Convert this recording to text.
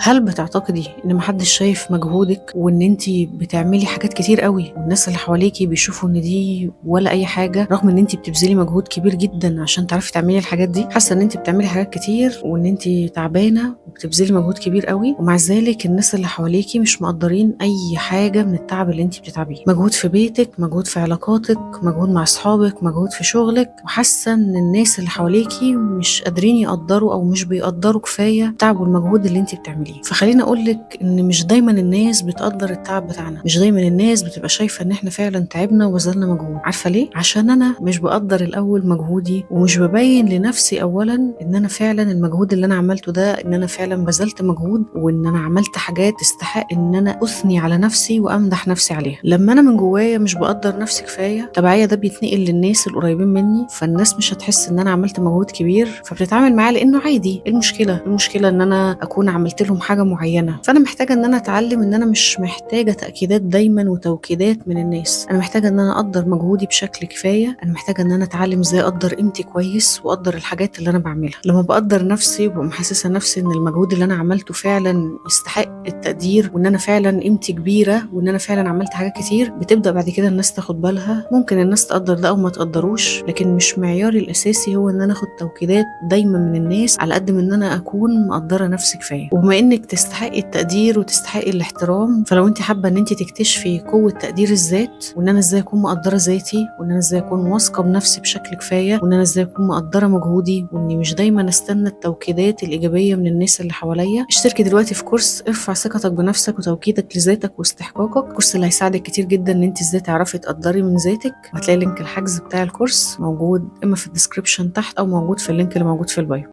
هل بتعتقدي إن ما حدش شايف مجهودِك، وإن أنتِ بتعملي حاجات كتير أوي، والناس اللي حواليكِ بيشوفوا إن دي ولا أي حاجة، رغم إن أنتِ بتبذلي مجهود كبير جدًا عشان تعرفي تعملي الحاجات دي؟ حاسة إن أنتِ بتعملي حاجات كتير، وإن أنتِ تعبانة وبتبذلي مجهود كبير أوي، ومع ذلك الناس اللي حواليكِ مش مقدّرين أي حاجة من التعب اللي أنتِ بتتعبيه، مجهود في بيتِك، مجهود في علاقاتِك، مجهود مع أصحابِك، مجهود في شغلِك، وحاسة إن الناس اللي حواليكِ مش قادرين يقدّروا أو مش بيقدّروا كفاية التعب والمجهود اللي أنتِ بتعمليه. فخلّيني أقول لِك إن مش دايمًا الناس بتقدّر التعب بتاعنا، مش دايمًا الناس بتبقى شايفة إن إحنا فعلًا تعبنا وبذلنا مجهود، عارفة ليه؟ عشان أنا مش باقدّر الأول مجهودي، ومش بابيّن لنفسي أولًا إن أنا فعلًا المجهود اللي أنا عملته ده إن أنا فعلًا بذلت مجهود، وإن أنا عملت حاجات تستحق إن أنا أثني على نفسي وأمدح نفسي عليها. لمّا أنا من جوايا مش باقدّر نفسي كفاية، تبعية ده بيتنقل للناس القريبين مني، فالناس مش هتحس إن أنا عملت مجهود كبير، فبتتعامل معاه لإنه عادي. إيه المشكلة؟ إيه المشكلة إن أنا أكون عملت لهم حاجة معيّنة؟ فأنا محتاجة إن أنا أتعلم إن أنا مش محتاجة تأكيدات دايمًا وتوكيدات من الناس، أنا محتاجة إن أنا أقدّر مجهودي بشكل كفاية، أنا محتاجة إن أنا أتعلم إزاي أقدّر قيمتي كويس، وأقدّر الحاجات اللي أنا باعملها. لمّا باقدّر نفسي وبابقى محسسة نفسي إن المجهود اللي أنا عملته فعلًا يستحق التقدير، وإن أنا فعلًا قيمتي كبيرة، وإن أنا فعلًا عملت حاجات كتير، بتبدأ بعد كده الناس تاخد بالها. ممكن الناس تقدّر ده أو ما تقدّروش، لكن مش معياري الأساسي هو إن أنا آخد توكيدات دايمًا من الناس، على قد ما إن أنا أكون مقدّرة نفسي كفاية. وبما إنِّك تستحقي التقدير وتستحقي الاحترام، فلو أنتِ حابة إن أنتِ تكتشفي قوة تقدير الذات، وإن أنا إزاي أكون مقدّرة ذاتي، وإن أنا إزاي أكون واثقة بنفسي بشكل كفاية، وإن أنا إزاي أكون مقدّرة مجهودي، وإني مش دايمًا أستنى التوكيدات الإيجابية من الناس اللي حواليّا، اشتركي دلوقتي في كورس ارفع ثقتك بنفسك وتوكيدك لذاتك واستحقاقك، الكورس اللي هيساعدِك كتير جدًا إن أنتِ إزاي تعرفي تقدّري من ذاتِك. وهتلاقي لينك الحجز بتاع الكورس موجود إما في الdescription تحت، أو موجود في اللينك اللي موجود في البايو.